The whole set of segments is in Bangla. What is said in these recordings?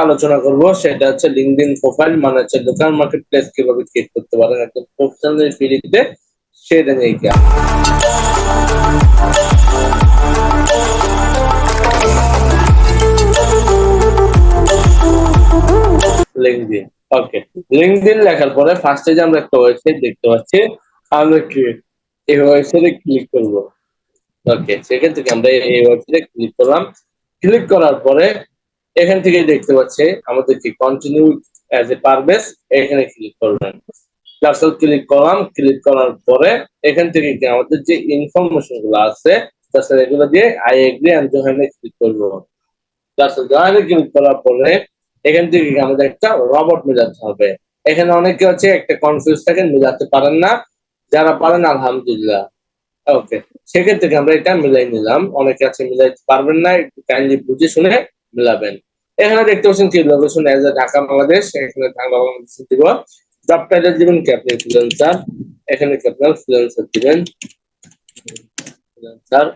আলোচনা করব সেটা হচ্ছে লিঙ্কডইন প্রোফাইল, মানে হচ্ছে দোকান মার্কেট প্লেস কিভাবে ক্রিয়েট করতে পারেন একদম প্রফেশনাল ফিল্ডে, সেটা নিয়ে কি লিঙ্কডইন। ওকে, লিঙ্কডইন লেখার পরে ফার্স্টে যে আমরা একটা ওয়েবসাইট দেখতে পাচ্ছি, আমরা কি এই ওয়েবসাইটে ক্লিক করব। ওকে, সেখান থেকে আমরা এই ওয়েবসাইটে ক্লিক করলাম। ক্লিক করার পরে এখান থেকে দেখতে পাচ্ছি আমাদের কি কন্টিনিউ অ্যাজ এ পারবেস, এখানে ক্লিক করবেন। জাস্ট ক্লিক করলাম। ক্লিক করার পরে এখান থেকে কি আমাদের যে ইনফরমেশন গুলো আছে জাস্ট এগুলো দিয়ে আই এগ্রি এন্ড জয়েনে ক্লিক করব। জাস্ট জয়েনে ক্লিক করার পরে এখান থেকে কি আমাদের একটা রবট মেলাতে হবে। এখানে অনেকে হচ্ছে একটা কনফিউজ থাকেন, মেলাতে পারেন না। যারা পারেন আলহামদুলিল্লাহ। ওকে, সেখান থেকে আমরা এটা মিলাই নিলাম। অনেকে আছে মিলাইতে পারবেন না, একটু কাইন্ডলি বুঝে শুনে মিলাবেন। এখানে দেখতে পাচ্ছেন কি location as a Dhaka Bangladesh, এখানে ঢাকা বাংলাদেশ দিব। জব টাইটেল দিবেন কি আপনি ফ্রিল্যান্সার, এখানে কি আপনার ফ্রিল্যান্সার দিবেন, freelancer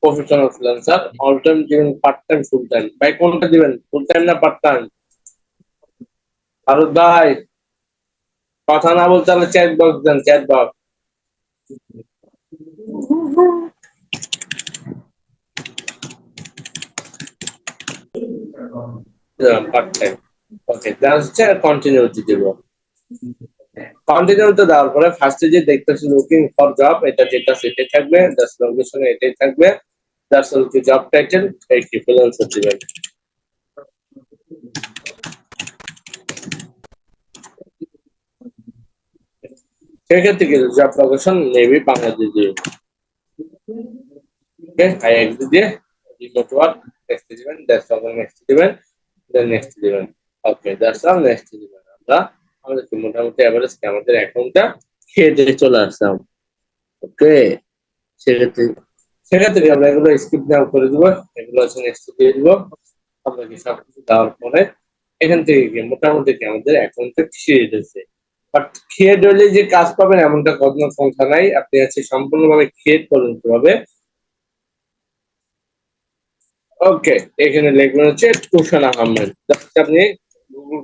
professional freelancer. All time দিবেন পার্ট টাইম ফুল টাইম, ভাই কোনটা দিবেন ফুল টাইম না পার্ট টাইম? ভারত ভাই কথা না বলতে হলে চ্যাট বক্স দেন, chat box. Part time. Okay, just continuity দিব। কন্টিনিউতে দেওয়ার পরে ফার্স্টে যে দেখতেছি লুকিং ফর জব, এটা যেটা সেটাই থাকবে, জাস্ট লোকেশন এটাই থাকবে। জাস্ট হচ্ছে জব টাইটেল এই কি ফ্রিল্যান্সার দিবেন। সেক্ষেত্রে কি জব লোকেশন নেভি বাংলাদেশ দিবেন। ওকে, আই এগ্রি দিয়ে রিমোট ওয়ার্ক নেক্সট দিবেন, দ্যাটস অল, নেক্সট দিবেন, দেন নেক্সট দিবেন। ওকে, দ্যাটস অল, নেক্সট দিবেন। আমরা আমাদের মোটামুটি এভারেজ আমাদের অ্যাকাউন্টটা খেয়ে দিয়ে চলে আসলাম। ওকে, সেক্ষেত্রে সেক্ষেত্রে আমরা এগুলো স্কিপ ডাউন করে দিব, এগুলো হচ্ছে নেক্সট দিয়ে দিব। আমরা কি সবকিছু দেওয়ার পরে এখান থেকে কি মোটামুটি কি আমাদের অ্যাকাউন্টটা খেয়ে দিতেছে। বাট ক্রিয়েট হলে যে কাজ পাবেন এমনটা কোনো সংখ্যা নাই। আপনি আছে সম্পূর্ণভাবে ক্রিয়েট করবেন কিভাবে। ওকে, এখানে লিখবেন হচ্ছে তুষার আহমেদ। আপনি গুগল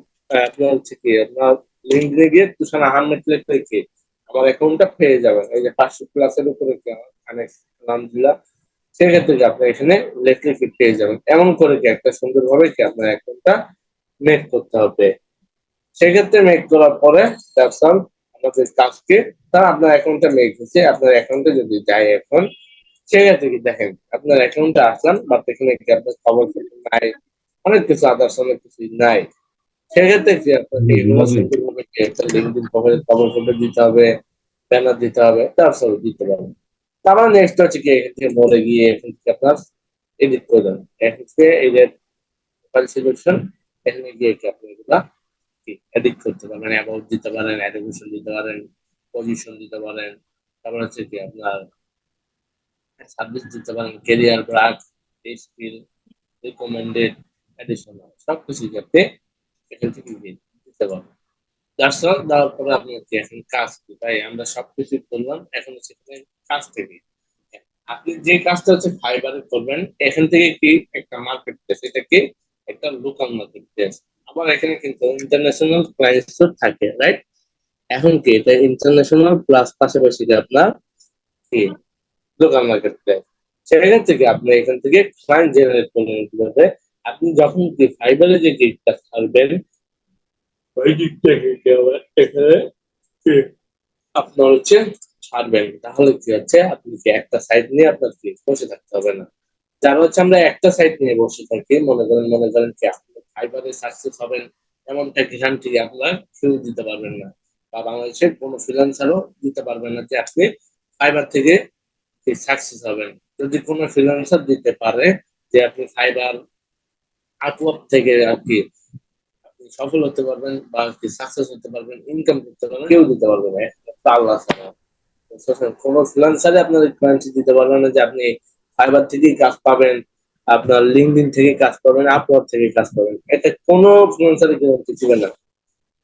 আপনার হচ্ছে কি আপনার লিঙ্কডইনে গিয়ে তুষার আহমেদ লিখলে কি আমার অ্যাকাউন্টটা পেয়ে যাবেন। এই যে 500+ উপরে কি আমার নাম দিলাম, সেক্ষেত্রে কি আপনি এখানে লেখলে কি পেয়ে যাবেন। এমন করে কি একটা সুন্দরভাবে কি আপনার অ্যাকাউন্টটা মেক করতে হবে। সেক্ষেত্রে মেক করার পরে তারপর আমাদের কাজকে তার আপনার অ্যাকাউন্টটা মেক হচ্ছে। আপনার অ্যাকাউন্টে যদি যাই এখন, সেক্ষেত্রে কি দেখেন আপনার অ্যাকাউন্টে আসলাম, বাট এখানে কি আপনার খবর নাই, অনেক কিছু আদার্স অনেক কিছু নাই। সেক্ষেত্রে কি আপনাকে এগুলো সুন্দরভাবে কি একটা লিঙ্কডিন প্রোফাইল খবর ফটো দিতে হবে, ব্যানার দিতে হবে, তারপর দিতে পারবেন। তারপর নেক্সট হচ্ছে কি এখান থেকে মোড়ে গিয়ে এখান থেকে আপনার এডিট করে দেবেন। এখান থেকে এডিট প্রোফাইল সিলেকশন, এখানে গিয়ে কি আপনি এগুলা এডিট করতে পারবেন, অ্যাবাউট দিতে পারেন, অ্যাডুকেশন দিতে পারেন, পজিশন দিতে পারেন। তারপর হচ্ছে কি আপনার সার্ভিস দিতে পারেন, career BRAC, skill, recommended, additional সবকিছু যাতে এখান থেকে দিতে পারবেন। That's all. দেওয়ার পরে আপনি হচ্ছে এখন কাজ কি ভাই আমরা সবকিছু করলাম, এখন হচ্ছে কাজ থেকে আপনি যে কাজটা হচ্ছে ফাইবারে করবেন। এখান থেকে কি একটা মার্কেট প্লেস, এটা কি একটা লোকাল মার্কেট প্লেস। আবার এখানে কিন্তু ইন্টারন্যাশনাল ক্লায়েন্টস থাকে, রাইট? এখন কি এটা ইন্টারন্যাশনাল প্লাস পাশাপাশি যে আপনার কি লোকাল মার্কেট প্লেস। সেখান থেকে আপনি এখান থেকে ক্লায়েন্ট জেনারেট করবেন কিভাবে। আপনি যখন কি ফাইবারে যে গিগটা ছাড়বেন, ওই গিগটা এখানে কি আপনার হচ্ছে ছাড়বেন, তাহলে কি হচ্ছে আপনি কি একটা সাইট নিয়ে আপনার কি বসে থাকতে হবে না। যারা হচ্ছে আমরা একটা সাইট নিয়ে বসে থাকি, মনে করেন কি আপনি ফাইবারে সাকসেস হবেন এমনটা গ্যারান্টি আপনার কেউ দিতে পারবেন না, বা বাংলাদেশের কোনো ফ্রিল্যান্সারও দিতে পারবেন না যে আপনি ফাইবার থেকে সাকসেস হবেন। যদি কোনো ফ্রিল্যান্সার দিতে পারে যে আপনি ফাইবার আপওয়ার্ক থেকে আর কি আপনি সফল হতে পারবেন বা কি সাকসেস হতে পারবেন, ইনকাম করতে পারবেন, কেউ দিতে পারবে না, একমাত্র আল্লাহ ছাড়া। কোনো ফ্রিল্যান্সারে আপনার গ্যারান্টি দিতে পারবেন না যে আপনি ফাইবার থেকেই কাজ পাবেন, আপনার লিঙ্কডইন থেকে কাজ পাবেন, আপওয়ার্ক থেকে কাজ পাবেন, এটা কোনো ফ্রিল্যান্সারে গ্যারান্টি দিবে না।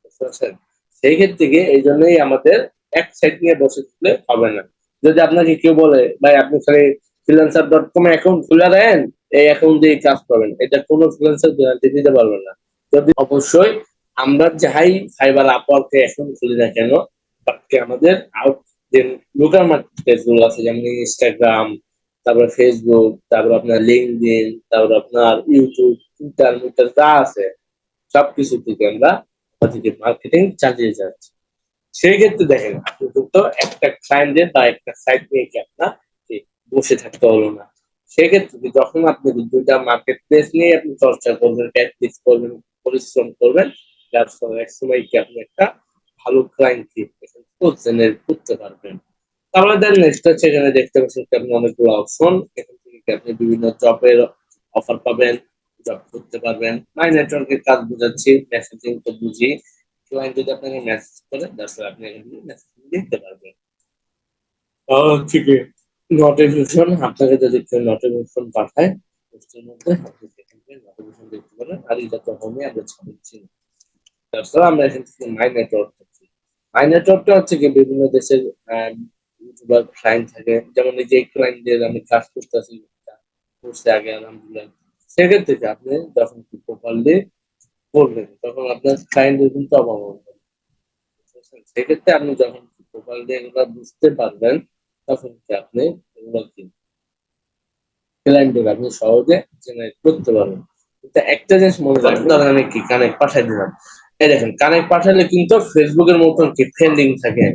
বুঝতে পারছেন? সেই ক্ষেত্রে গিয়ে এই জন্যই আমাদের এক সাইট নিয়ে বসে থাকলে হবে না। যদি আপনাকে কেউ বলে ভাই আপনি খালি freelancer.com অ্যাকাউন্ট খুলে দেন, এই অ্যাকাউন্ট দিয়ে কাজ পাবেন, এটা কোনো ফ্রিল্যান্সার গ্যারান্টি দিতে পারবে না। যদি অবশ্যই আমরা যাই ফাইবার আপওয়ার্কে এখন খুলি না কেন, বাকি আমাদের আউট যে লোকাল মার্কেট গুলো আছে যেমন ইনস্টাগ্রাম, তারপর ফেসবুক, তারপর আপনার লিঙ্কডইন, তারপর আপনার ইউটিউব, টুইটার মিটার যা আছে সবকিছু থেকে আমরা আমাদের মার্কেটিং চালিয়ে যাচ্ছি। সেই ক্ষেত্রে দেখেন আপনি কিন্তু একটা ক্লায়েন্টের বা একটা সাইট নিয়ে কি আপনার বসে থাকতে হলো না। সেক্ষেত্রে যখন আপনি দুইটা মার্কেট প্লেস নিয়ে আপনি চর্চা করবেন, প্র্যাকটিস করবেন, পরিশ্রম করবেন, যার ফলে এক সময় কি আপনি একটা ভালো ক্লায়েন্ট কি জেনারেট করতে পারবেন। তাহলে দেন নেক্সট হচ্ছে এখানে দেখতে পাচ্ছেন কি আপনি অনেকগুলো অপশন, এখান থেকে কি আপনি বিভিন্ন জবের অফার পাবেন, জব করতে পারবেন। মাই নেটওয়ার্কের কাজ বুঝাচ্ছি, মেসেজিং তো বুঝি। ক্লায়েন্ট যদি আপনাকে মেসেজ করে তারপরে আপনি এখান থেকে মেসেজ দেখতে পারবেন। হচ্ছে কি নোটিফিকেশন, আপনাকে যদি কেউ নোটিফিকেশন পাঠায় পোস্টের মধ্যে আপনি সেখান থেকে নোটিফিকেশন দেখতে পারেন। আর এটা তো হোমে আমরা ছাড়ছি। তাছাড়া আমরা এখান থেকে মাই নেটওয়ার্ক করছি। মাই নেটওয়ার্কটা হচ্ছে কি বিভিন্ন দেশের ইউটিউবার ক্লায়েন্ট থাকে, যেমন এই যে ক্লায়েন্টদের আমি কাজ করতেছি করছে আগে আলহামদুলিল্লাহ। সেক্ষেত্রে কি আপনি যখন প্রপারলি করবেন তখন আপনার ক্লায়েন্টের কিন্তু অভাব হবে না। সেক্ষেত্রে আপনি যখন প্রপারলি এগুলো বুঝতে পারবেন তখন কি আপনি এগুলো কি ক্লায়েন্টের আপনি সহজে জেনারেট করতে পারবেন। কিন্তু একটা জিনিস মনে রাখবেন, ধরেন আমি কি কানেক্ট পাঠাই দিলাম, এই দেখেন কানেক্ট পাঠালে কিন্তু ফেসবুকের মতন কি ফেন্ডিং থাকে।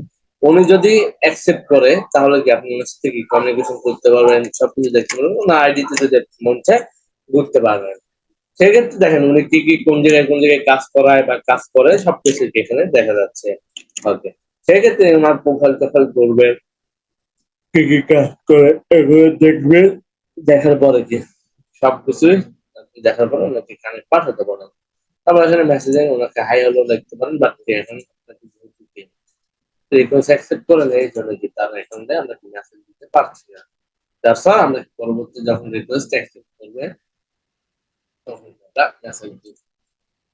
উনি যদি অ্যাকসেপ্ট করে তাহলে কি আপনি ওনার সাথে কি কমিউনিকেশন করতে পারবেন, সবকিছু দেখতে পারবেন, ওনার আইডিতে যদি মন চায় ঘুরতে পারবেন। সেক্ষেত্রে দেখেন উনি কি কি কোন জায়গায় কাজ করায় বা কাজ করে সবকিছু এখানে দেখা যাচ্ছে। ওকে, সেক্ষেত্রে ওনার প্রোফাইল টোফাইল করবেন, কি কি কাজ করে এগুলো দেখবেন। দেখার পরে কি সবকিছুই আপনি দেখার পরে ওনাকে কানেক্ট পাঠাতে পারেন। তারপর এখানে মেসেজে ওনাকে হাই হ্যালো লিখতে পারেন, বাট এখন আপনাকে যেহেতু রিকোয়েস্ট অ্যাকসেপ্ট করে নেয় এই জন্য কি তার অ্যাকাউন্টে আমরা কি মেসেজ দিতে পারছি না। তার স্যার আমরা পরবর্তী যখন রিকোয়েস্ট অ্যাকসেপ্ট করবে তখন আমরা মেসেজ দিব।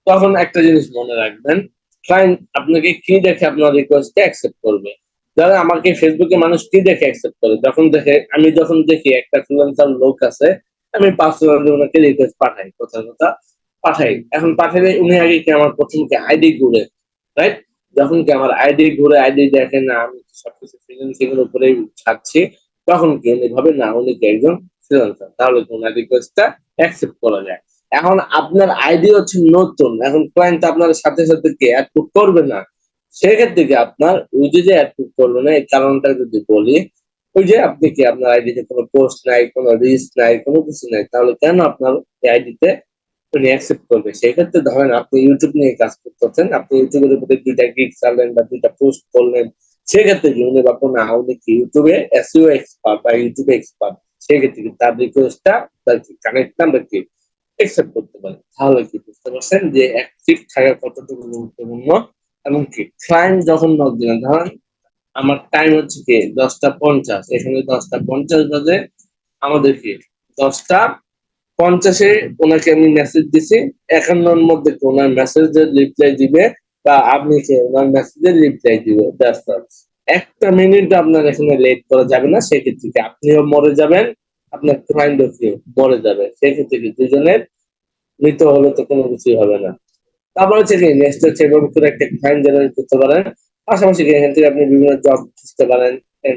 তখন একটা জিনিস মনে রাখবেন, ক্লায়েন্ট আপনাকে কি দেখে আপনার রিকোয়েস্টকে অ্যাকসেপ্ট করবে। ধরেন আমাকে ফেসবুকে মানুষ কি দেখে অ্যাকসেপ্ট করে, যখন দেখে আমি যখন দেখি একটা ফ্রিল্যান্সার লোক আছে, আমি পার্সোনালি ওনাকে রিকোয়েস্ট পাঠাই, কথা কথা পাঠাই। এখন পাঠালে উনি আগে কি আমার প্রথম কি আইডি ঘুরে, রাইট? যখন কি আমার আইডি ঘুরে আইডি দেখে না আমি সবকিছু ফ্রিল্যান্সিং এর উপরেই ছাড়ছি, তখন কি উনি ভাবে না উনি কি একজন ফ্রিল্যান্সার, তাহলে ওনার রিকোয়েস্টটা অ্যাকসেপ্ট করা যায়। এখন আপনার আইডি হচ্ছে নতুন, এখন ক্লায়েন্ট আপনার সাথে সাথে কি অ্যাপ্রুভ করবে না। সেক্ষেত্রে কি আপনার ওই যে অ্যাপ্রুভ করবে না এই কারণটা যদি বলি, ওই যে আপনি কি আপনার আইডিতে কোনো পোস্ট নাই, কোনো রিচ নাই, কোনো কিছু নাই, তাহলে কেন আপনার এই আইডিতে উনি অ্যাকসেপ্ট করবে। সেক্ষেত্রে ধরেন আপনি ইউটিউব নিয়ে কাজ করতেছেন, আপনি ইউটিউবের উপরে দুইটা গিগ চাললেন বা দুইটা পোস্ট করলেন, সেক্ষেত্রে কি উনি ভাববো না উনি কি ইউটিউবে এসইও এক্সপার্ট বা ইউটিউবে এক্সপার্ট, সেক্ষেত্রে কি তার রিকোয়েস্টটা তার কি কানেক্টটা আমরা কি একসেপ্ট করতে পারে। তাহলে কি বুঝতে পারছেন যে অ্যাক্টিভ থাকা কতটুকু গুরুত্বপূর্ণ। এবং কি ক্লায়েন্ট যখন নক দিলেন, ধরেন আমার টাইম হচ্ছে কি 10টা 50, এখানে 10টা 50 বাজে, আমাদের কি 10টা 50-এ ওনাকে আমি মেসেজ দিছি, 51-র মধ্যে ওনার মেসেজের রিপ্লাই দিবে বা আপনি কি ওনার মেসেজের রিপ্লাই দিবে। একটা মিনিট আপনার এখানে লেট করা যাবে না, সেক্ষেত্রে কি আপনিও মরে যাবেন, আপনার ক্লায়েন্টও কি মরে যাবে। সেক্ষেত্রে কি দুজনের মৃত হলে তো কোনো কিছুই হবে না। তারপর হচ্ছে কি নেক্সট হচ্ছে এভাবে করে একটা ক্লায়েন্ট জেনারেট করতে পারেন। পাশাপাশি কি এখান থেকে আপনি বিভিন্ন জব খুঁজতে পারেন,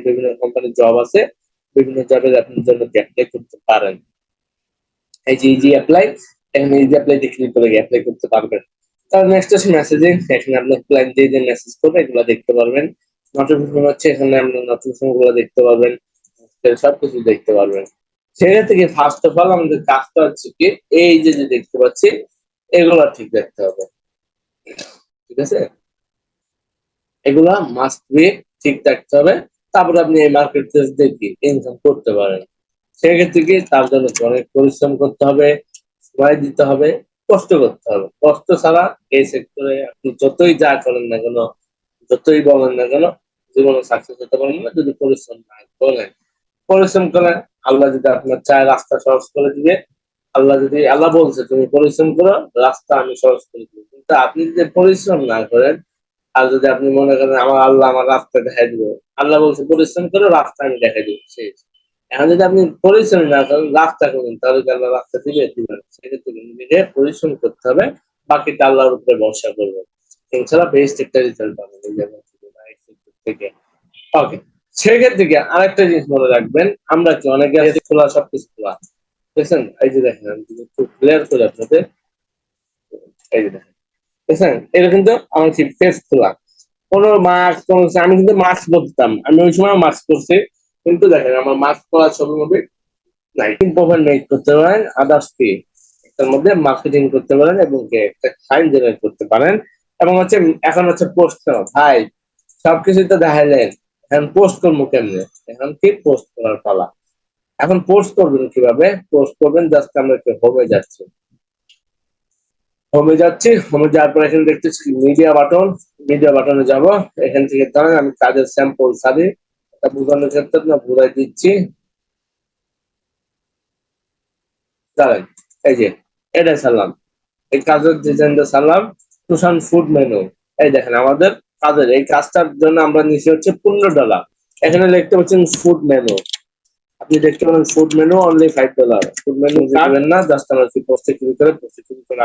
বিভিন্ন কোম্পানির জব আছে, বিভিন্ন জবের আপনার জন্য অ্যাপ্লাই করতে পারেন। এই যে ইজি অ্যাপ্লাই, এখানে ইজি অ্যাপ্লাইতে ক্লিক করে অ্যাপ্লাই করতে পারবেন। তার নেক্সট হচ্ছে মেসেজিং, এখানে আপনার ক্লায়েন্ট যে মেসেজ করবে এগুলো দেখতে পারবেন। নোটিফিকেশন হচ্ছে এখানে আপনি নোটিফিকেশন গুলো দেখতে পারবেন, সবকিছু দেখতে পারবেন। সেটা থেকে ফার্স্ট অফ অল আমাদের কাজটা হচ্ছে কি এই যে যে দেখতে পাচ্ছি এগুলো ঠিক রাখতে হবে, ঠিক আছে? এগুলা মাস্ট বি ঠিক রাখতে হবে। তারপর আপনি এই মার্কেট প্লেস দিয়ে কি ইনকাম করতে পারেন। সেক্ষেত্রে কি তার জন্য অনেক পরিশ্রম করতে হবে, সময় দিতে হবে, কষ্ট করতে হবে। কষ্ট ছাড়া এই সেক্টরে আপনি যতই যা করেন না কেন, যতই বলেন না কেন, জীবনে সাকসেস হতে পারবেন না যদি পরিশ্রম না করেন। পরিশ্রম করেন, আল্লাহ যদি আপনার চায় রাস্তা সহজ করে দিবে। আল্লাহ বলছে তুমি পরিশ্রম করো, রাস্তা আমি সহজ করে দিব। কিন্তু আপনি যদি পরিশ্রম না করেন আর যদি আপনি মনে করেন আমার আল্লাহ আমার রাস্তা দেখাই দিবে, আল্লাহ বলছে পরিশ্রম করে রাস্তা আমি দেখাই দিব, শেষ। এখন যদি আপনি পরিশ্রম না করেন রাস্তা করেন তাহলে কি আল্লাহ রাস্তা দিবে? দিবেন। সেক্ষেত্রে নিজেকে পরিশ্রম করতে হবে, বাকিটা আল্লাহর উপরে ভরসা করবেন। ইনশাআল্লাহ বেস্ট একটা রেজাল্ট পাবেন এই জায়গা থেকে। ওকে, সেক্ষেত্রে কি আরেকটা জিনিস মনে রাখবেন, আমরা কি অনেকে আছে খোলা সবকিছু খোলা, দেখছেন? এই যে দেখেন আমি যদি একটু ক্লিয়ার করে আপনাদের, এই যে দেখেন, দেখছেন? এটা কিন্তু আমার কি ফেস খোলা, কোনো মাস্ক কোনো কিছু, আমি কিন্তু মাস্ক পরতাম, আমি ওই সময় মাস্ক পরছি, কিন্তু দেখেন আমার মাস্ক পরার ছবির মধ্যে নাই। প্রোফাইল মেক করতে পারেন, আদার্স কি এটার মধ্যে মার্কেটিং করতে পারেন এবং কি একটা ক্লায়েন্ট জেনারেট করতে পারেন। এবং হচ্ছে এখন হচ্ছে পোস্ট করা ভাই, সবকিছু তো দেখাইলেন, এখন পোস্ট করবো কেমনে? এখন কি পোস্ট করার পালা। এখন পোস্ট করবেন কিভাবে? পোস্ট করবেন জাস্ট আমরা একটু হোমে যাচ্ছি, হোমে যাচ্ছি, হোমে যাওয়ার পর এখানে দেখতেছি মিডিয়া বাটন, মিডিয়া বাটনে যাব। এখান থেকে ধরেন আমি কাজের স্যাম্পল সারি, এটা বোঝানোর ক্ষেত্রে না বুঝাই দিচ্ছি, দাঁড়ান, এই যে এটা ছাড়লাম, এই কাজের ডিজাইনটা ছাড়লাম, তুষান ফুড মেনু। এই দেখেন আমাদের কাজের এই কাজটার জন্য আমরা নিচে হচ্ছে $15, এখানে লিখতে পাচ্ছেন ফুড মেনু, আপনি দেখতে পারেন food menu only $5। Food menu দিবেন না, জাস্ট আমরা পোস্টে ক্লিক করে পোস্টে ক্লিক করে